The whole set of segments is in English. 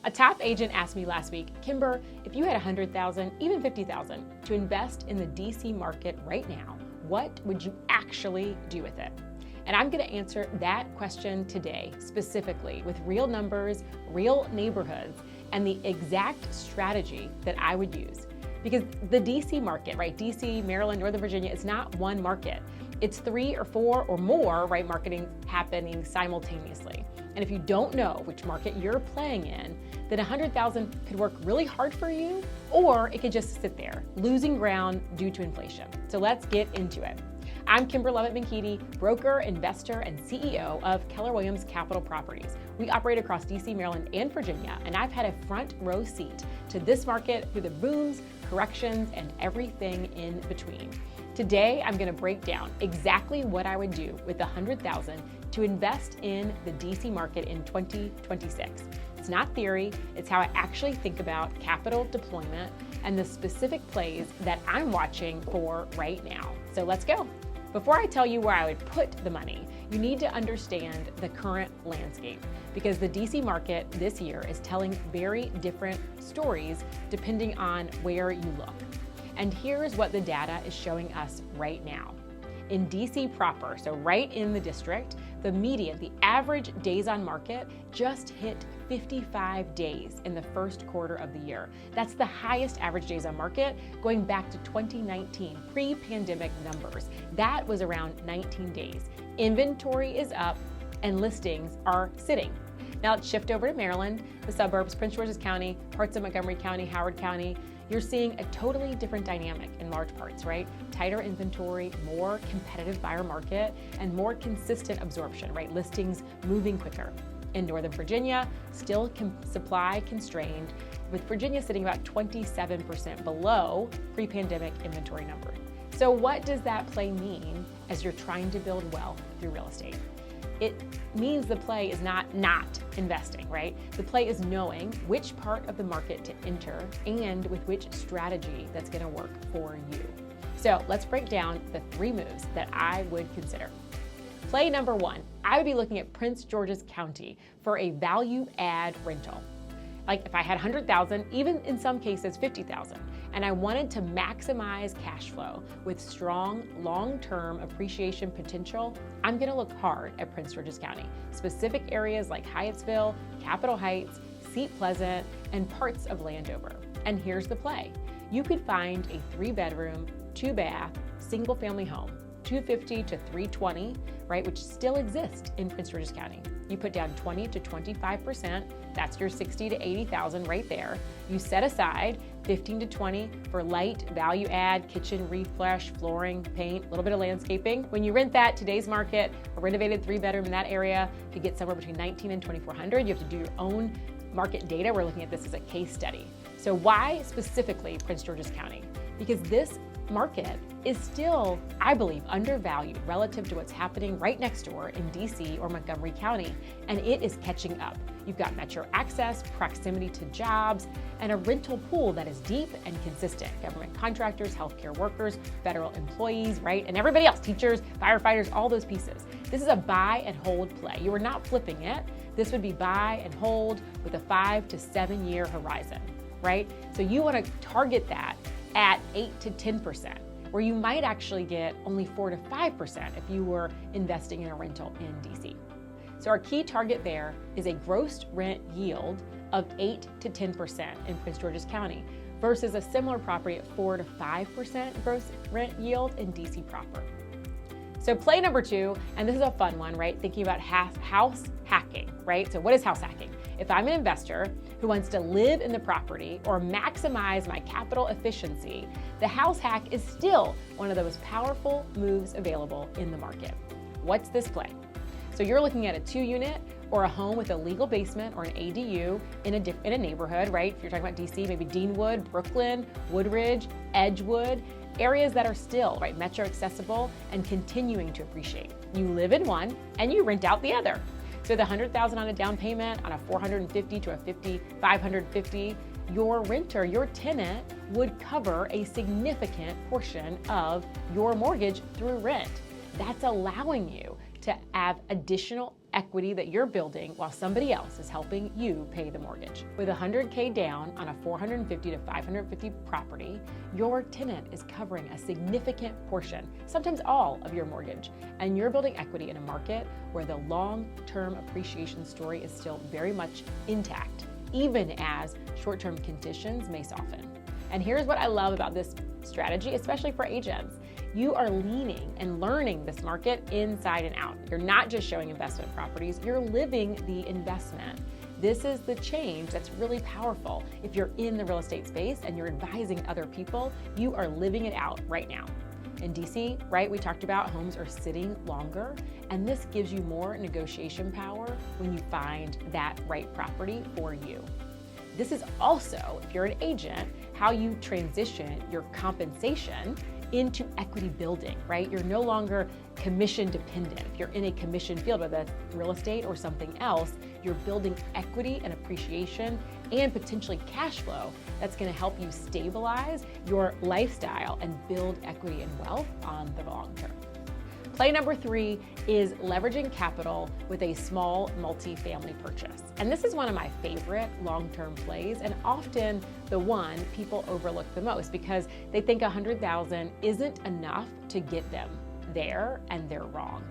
A top agent asked me last week, Kymber, if you had $100,000, even $50,000 to invest in the DC market right now, what would you actually do with it? And I'm going to answer that question today, specifically with real numbers, real neighborhoods, and the exact strategy that I would use. Because the DC market, right? DC, Maryland, Northern Virginia, it's not one market. It's 3 or 4 or more, right, marketing happening simultaneously. And if you don't know which market you're playing in, then $100,000 could work really hard for you, or it could just sit there, losing ground due to inflation. So let's get into it. I'm Kymber Lovett-Menkiti, broker, investor, and CEO of Keller Williams Capital Properties. We operate across DC, Maryland, and Virginia, and I've had a front row seat to this market through the booms, corrections, and everything in between. Today, I'm going to break down exactly what I would do with the $100,000 to invest in the DC market in 2026. It's not theory, it's how I actually think about capital deployment and the specific plays that I'm watching for right now. So let's go. Before I tell you where I would put the money, you need to understand the current landscape, because the DC market this year is telling very different stories depending on where you look. And here's what the data is showing us right now. In DC proper, so right in the district, the median, the average days on market just hit 55 days in the first quarter of the year. That's the highest average days on market going back to 2019, pre-pandemic numbers. That was around 19 days. Inventory is up and listings are sitting. Now let's shift over to Maryland, the suburbs, Prince George's County, parts of Montgomery County, Howard County. You're seeing a totally different dynamic in large parts, right? Tighter inventory, more competitive buyer market, and more consistent absorption, right? Listings moving quicker. In Northern Virginia, still supply constrained, with Virginia sitting about 27% below pre-pandemic inventory numbers. So what does that play mean as you're trying to build wealth through real estate? It means the play is not investing, right? The play is knowing which part of the market to enter and with which strategy that's going to work for you. So let's break down the 3 moves that I would consider. Play number 1, I would be looking at Prince George's County for a value add rental. Like if I had $100,000, even in some cases $50,000, and I wanted to maximize cash flow with strong long-term appreciation potential, I'm gonna look hard at Prince George's County. Specific areas like Hyattsville, Capitol Heights, Seat Pleasant, and parts of Landover. And here's the play. You could find a 3-bedroom, 2-bath, single-family home, $250,000 to $320,000, right, which still exists in Prince George's County. You put down 20 to 25%, that's your $60,000 to $80,000 right there. You set aside 15 to 20 for light value add, kitchen refresh, flooring, paint, a little bit of landscaping. When you rent that, today's market, a renovated 3-bedroom in that area could get somewhere between $1,900 and $2,400. You have to do your own market data. We're looking at this as a case study. So why specifically Prince George's County? Because this market is still, I believe, undervalued relative to what's happening right next door in DC or Montgomery County, and it is catching up. You've got metro access, proximity to jobs, and a rental pool that is deep and consistent. Government contractors, healthcare workers, federal employees, right? And everybody else, teachers, firefighters, all those pieces. This is a buy and hold play. You are not flipping it. This would be buy and hold with a 5 to 7 year horizon, right? So you want to target that at 8 to 10%, where you might actually get only 4 to 5% if you were investing in a rental in DC. So our key target there is a gross rent yield of 8 to 10% in Prince George's County versus a similar property at 4 to 5% gross rent yield in DC proper. So play number 2, and this is a fun one, right? Thinking about house hacking, right? So what is house hacking? If I'm an investor who wants to live in the property or maximize my capital efficiency, the house hack is still one of the most powerful moves available in the market. What's this play? So you're looking at a 2-unit or a home with a legal basement or an ADU in a neighborhood, right? If you're talking about DC, maybe Deanwood, Brooklyn, Woodridge, Edgewood, areas that are still, right, metro accessible and continuing to appreciate. You live in one and you rent out the other. So the $100,000 on a down payment on a $450,000 to a $550,000, your renter, your tenant would cover a significant portion of your mortgage through rent. That's allowing you to have additional equity that you're building while somebody else is helping you pay the mortgage. With $100K down on a $450 to $550 property, your tenant is covering a significant portion, sometimes all of your mortgage, and you're building equity in a market where the long-term appreciation story is still very much intact, even as short-term conditions may soften. And here's what I love about this strategy, especially for agents. You are leaning and learning this market inside and out. You're not just showing investment properties, you're living the investment. This is the change that's really powerful. If you're in the real estate space and you're advising other people, you are living it out right now. In DC, right, we talked about homes are sitting longer, and this gives you more negotiation power when you find that right property for you. This is also, if you're an agent, how you transition your compensation into equity building, right? You're no longer commission dependent. If you're in a commission field, whether that's real estate or something else, you're building equity and appreciation and potentially cash flow that's gonna help you stabilize your lifestyle and build equity and wealth on the long term. Play number 3 is leveraging capital with a small multifamily purchase. And this is one of my favorite long-term plays, and often the one people overlook the most because they think $100,000 isn't enough to get them there, and they're wrong.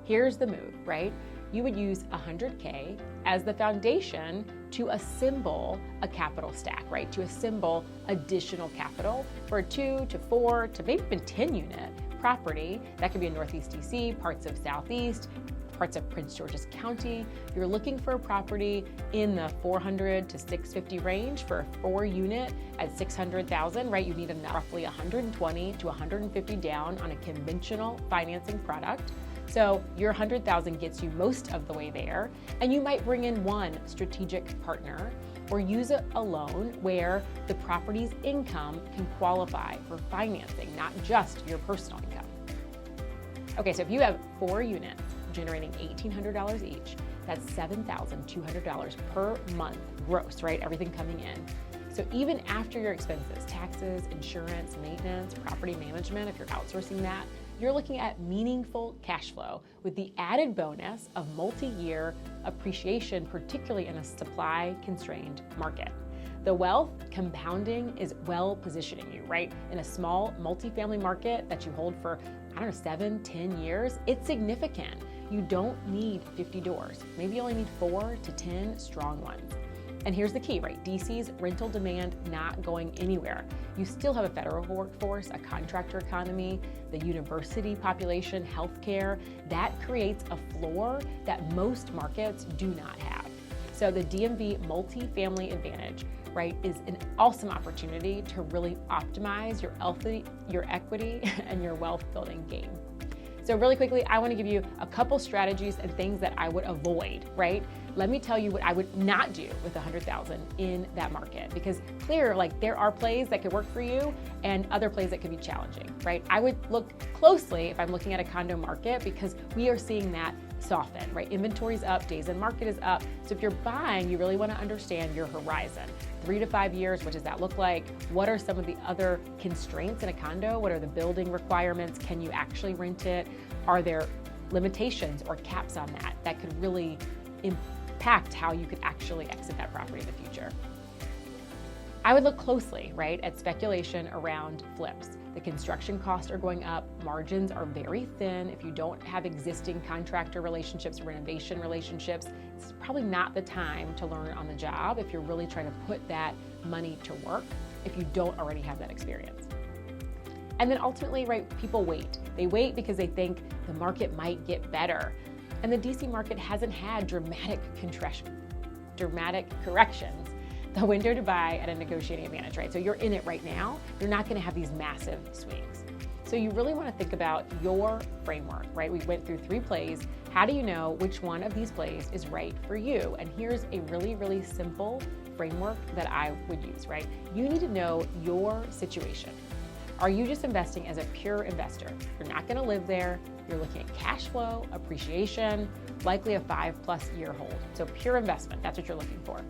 Here's the move, right? You would use $100K as the foundation to assemble a capital stack, right? To assemble additional capital for a 2 to 4 to maybe even 10 unit property. That could be in Northeast DC, parts of Southeast, parts of Prince George's County. You're looking for a property in the 400 to 650 range for a 4 unit at 600,000, right? You need roughly 120 to 150 down on a conventional financing product. So your 100,000 gets you most of the way there, and you might bring in one strategic partner or use a loan where the property's income can qualify for financing, not just your personal income. Okay, so if you have 4 units generating $1,800 each, that's $7,200 per month gross, right? Everything coming in. So even after your expenses, taxes, insurance, maintenance, property management, if you're outsourcing that, you're looking at meaningful cash flow with the added bonus of multi-year appreciation, particularly in a supply-constrained market. The wealth compounding is well positioning you, right? In a small multifamily market that you hold for, 7, 10 years, it's significant. You don't need 50 doors. Maybe you only need 4 to 10 strong ones. And here's the key, right? DC's rental demand not going anywhere. You still have a federal workforce, a contractor economy, the university population, healthcare. That creates a floor that most markets do not have. So the DMV multifamily advantage, right, is an awesome opportunity to really optimize your equity and your wealth building game. So really quickly, I want to give you a couple strategies and things that I would avoid, right? Let me tell you what I would not do with $100,000 in that market, because there are plays that could work for you and other plays that could be challenging, right? I would look closely if I'm looking at a condo market because we are seeing that soften, right? Inventory's up, days in market is up. So if you're buying, you really want to understand your horizon. 3 to 5 years, what does that look like? What are some of the other constraints in a condo? What are the building requirements? Can you actually rent it? Are there limitations or caps on that that could really impact how you could actually exit that property in the future? I would look closely, right, at speculation around flips. The construction costs are going up, margins are very thin. If you don't have existing contractor relationships, renovation relationships, it's probably not the time to learn on the job if you're really trying to put that money to work if you don't already have that experience. And then ultimately, right, people wait. They wait because they think the market might get better. And the DC market hasn't had dramatic corrections. The window to buy at a negotiating advantage, right? So you're in it right now. You're not going to have these massive swings. So you really want to think about your framework, right? We went through 3 plays. How do you know which one of these plays is right for you? And here's a really, really simple framework that I would use, right? You need to know your situation. Are you just investing as a pure investor? You're not going to live there. You're looking at cash flow, appreciation, likely a 5+ year hold. So pure investment, that's what you're looking for.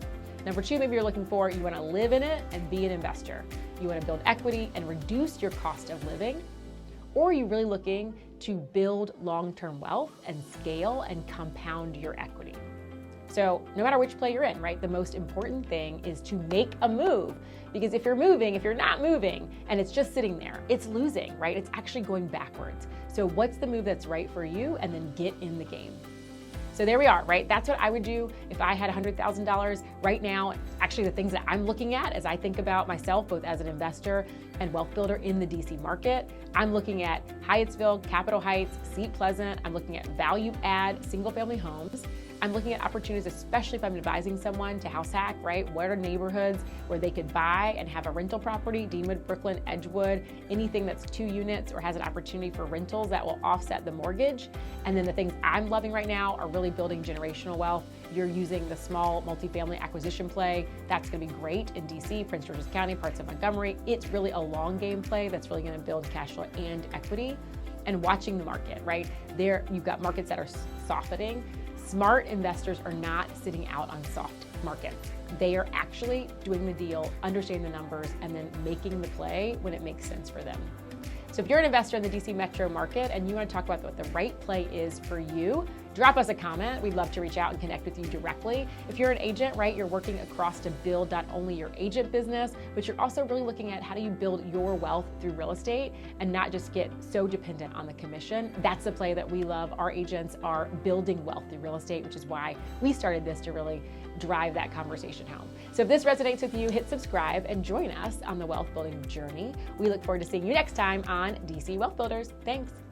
Number 2, maybe you're looking for, you want to live in it and be an investor. You want to build equity and reduce your cost of living, or are you really looking to build long-term wealth and scale and compound your equity. So no matter which play you're in, right, the most important thing is to make a move. Because if you're not moving, and it's just sitting there, it's losing, right? It's actually going backwards. So what's the move that's right for you? And then get in the game. So there we are, right? That's what I would do if I had $100,000 right now. Actually, the things that I'm looking at as I think about myself, both as an investor and wealth builder in the DC market, I'm looking at Hyattsville, Capitol Heights, Seat Pleasant. I'm looking at value add single family homes. I'm looking at opportunities, especially if I'm advising someone to house hack, right? What are neighborhoods where they could buy and have a rental property, Deanwood, Brooklyn, Edgewood, anything that's 2 units or has an opportunity for rentals that will offset the mortgage. And then the things I'm loving right now are really building generational wealth. You're using the small multifamily acquisition play. That's gonna be great in DC, Prince George's County, parts of Montgomery. It's really a long game play that's really gonna build cash flow and equity. And watching the market, right? There, you've got markets that are softening. Smart investors are not sitting out on soft markets. They are actually doing the deal, understanding the numbers, and then making the play when it makes sense for them. So if you're an investor in the DC metro market and you want to talk about what the right play is for you, drop us a comment. We'd love to reach out and connect with you directly. If you're an agent, right, you're working across to build not only your agent business, but you're also really looking at how do you build your wealth through real estate and not just get so dependent on the commission. That's the play that we love. Our agents are building wealth through real estate, which is why we started this to really drive that conversation home. So if this resonates with you, hit subscribe and join us on the wealth building journey. We look forward to seeing you next time on DC Wealth Builders. Thanks.